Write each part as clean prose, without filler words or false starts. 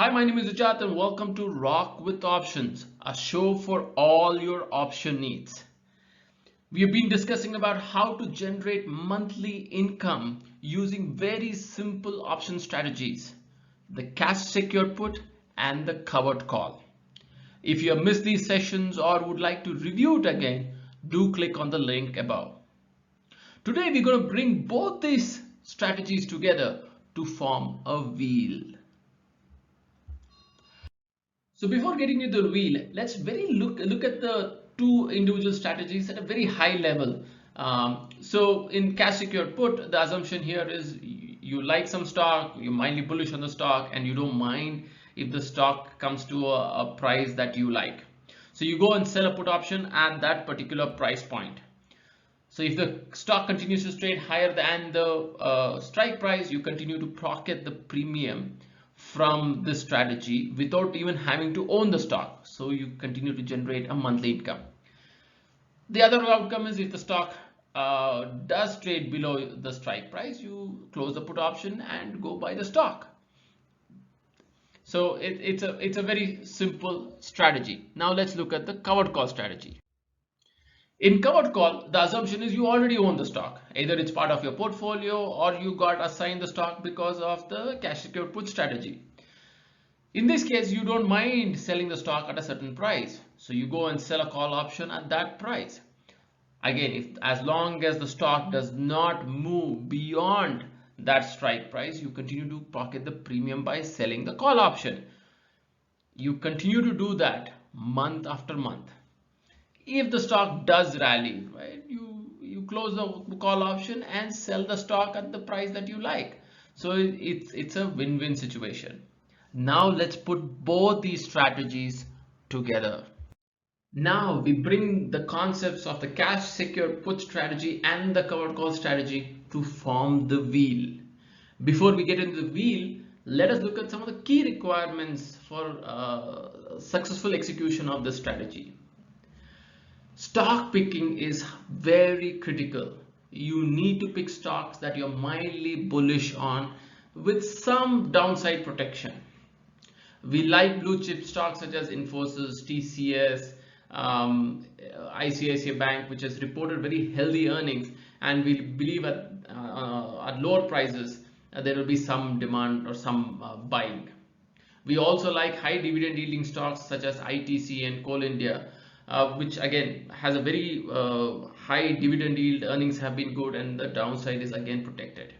Hi, my name is Ujat and welcome to Rock with Options, a show for all your option needs. We have been discussing about how to generate monthly income using very simple option strategies, the cash secured put and the covered call. If you have missed these sessions or would like to review it again, do click on the link above. Today we're going to bring both these strategies together to form a wheel. So before getting into the wheel, let's look at the two individual strategies at a very high level. So in cash secured put, the assumption here is you like some stock, you're mildly bullish on the stock, and you don't mind if the stock comes to a price that you like. So you go and sell a put option at that particular price point. So if the stock continues to trade higher than the strike price, you continue to pocket the premium from this strategy without even having to own the stock. So you continue to generate a monthly income. The other outcome is if the stock does trade below the strike price, you close the put option and go buy the stock. So it's a very simple strategy. Now let's look at the covered call strategy. In covered call, the assumption is you already own the stock. Either it's part of your portfolio or you got assigned the stock because of the cash secured put strategy. In this case, you don't mind selling the stock at a certain price. So you go and sell a call option at that price. Again, as long as the stock does not move beyond that strike price, you continue to pocket the premium by selling the call option. You continue to do that month after month. If the stock does rally, right, you close the call option and sell the stock at the price that you like. So it's a win-win situation. Now let's put both these strategies together. Now we bring the concepts of the cash secured put strategy and the covered call strategy to form the wheel. Before we get into the wheel, let us look at some of the key requirements for successful execution of this strategy. Stock picking is very critical. You need to pick stocks that you're mildly bullish on with some downside protection. We like blue chip stocks such as Infosys, TCS, ICICI Bank, which has reported very healthy earnings, and we believe at lower prices there will be some demand or some buying. We also like high dividend yielding stocks such as ITC and Coal India, which again has a very high dividend yield, earnings have been good, and the downside is again protected.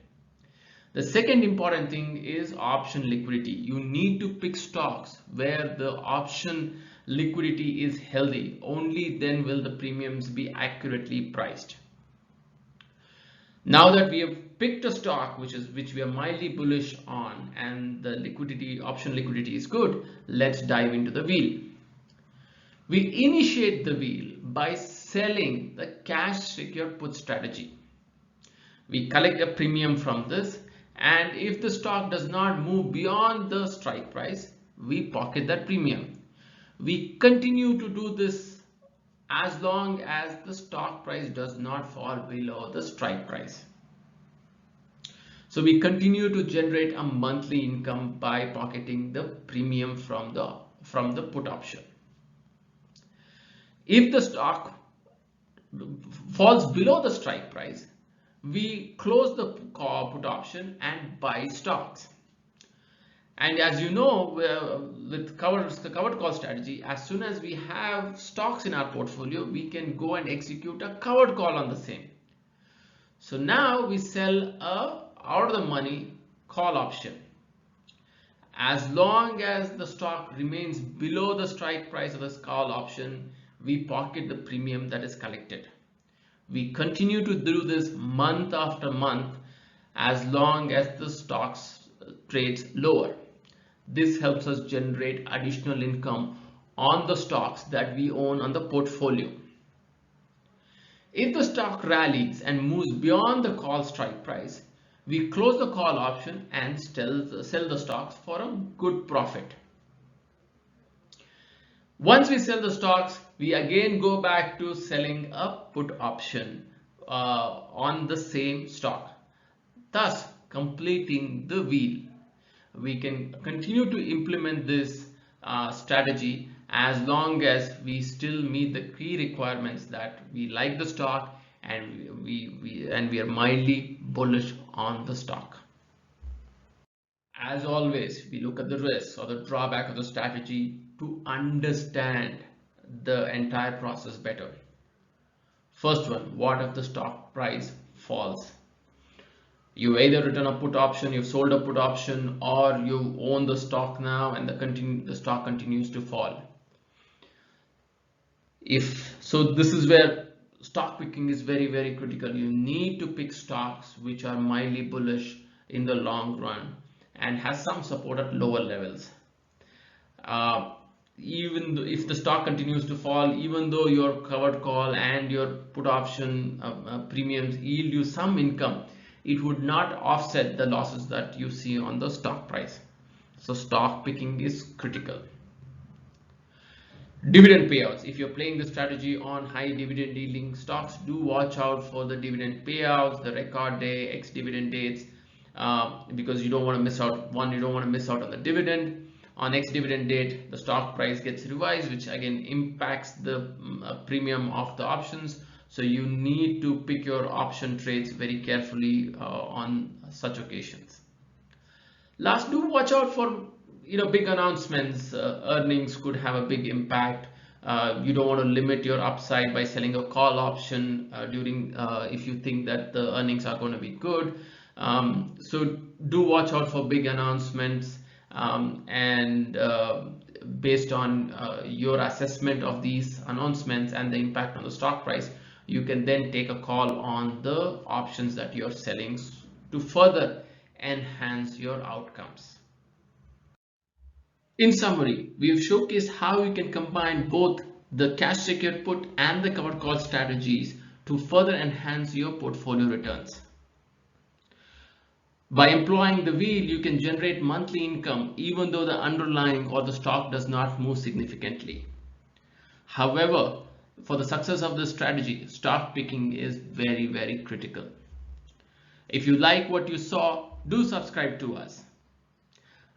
The second important thing is option liquidity. You need to pick stocks where the option liquidity is healthy. Only then will the premiums be accurately priced. Now that we have picked a stock which we are mildly bullish on and the option liquidity is good, let's dive into the wheel. We initiate the wheel by selling the cash secured put strategy. We collect a premium from this, and if the stock does not move beyond the strike price, we pocket that premium. We continue to do this as long as the stock price does not fall below the strike price. So we continue to generate a monthly income by pocketing the premium from the put option. If the stock falls below the strike price, we close the put option and buy stocks. And as you know, with the covered call strategy, as soon as we have stocks in our portfolio, we can go and execute a covered call on the same. So now we sell a out of the money call option. As long as the stock remains below the strike price of this call option, we pocket the premium that is collected. We continue to do this month after month as long as the stocks trades lower. This helps us generate additional income on the stocks that we own on the portfolio. If the stock rallies and moves beyond the call strike price, we close the call option and sell the stocks for a good profit. Once we sell the stocks, we again go back to selling a put option on the same stock, thus completing the wheel. we can continue to implement this strategy as long as we still meet the key requirements that we like the stock and we are mildly bullish on the stock. As always, we look at the risks or the drawback of the strategy to understand the entire process better. First one, what if the stock price falls? You either written a put option, you've sold a put option, or you own the stock now and the stock continues to fall. This is where stock picking is very critical. You need to pick stocks which are mildly bullish in the long run and has some support at lower levels. Even if the stock continues to fall, even though your covered call and your put option premiums yield you some income, it would not offset the losses that you see on the stock price. So stock picking is critical. Dividend payouts. If you're playing the strategy on high dividend yielding stocks, do watch out for the dividend payouts, the record day, ex-dividend dates, because you don't want to miss out. One, you don't want to miss out on the dividend. On ex-dividend date, the stock price gets revised, which again impacts the premium of the options. So you need to pick your option trades very carefully on such occasions. Last, do watch out for big announcements. Earnings could have a big impact. You don't want to limit your upside by selling a call option during if you think that the earnings are going to be good. So do watch out for big announcements, and based on your assessment of these announcements and the impact on the stock price, you can then take a call on the options that you're selling to further enhance your outcomes. In summary, we have showcased how you can combine both the cash secured put and the covered call strategies to further enhance your portfolio returns. By employing the wheel, you can generate monthly income even though the underlying or the stock does not move significantly. However, for the success of this strategy, stock picking is very critical. If you like what you saw, do subscribe to us.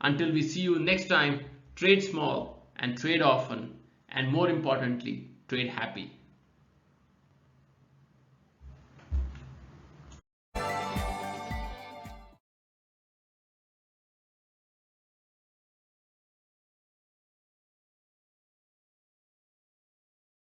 Until we see you next time, trade small and trade often, and more importantly, trade happy.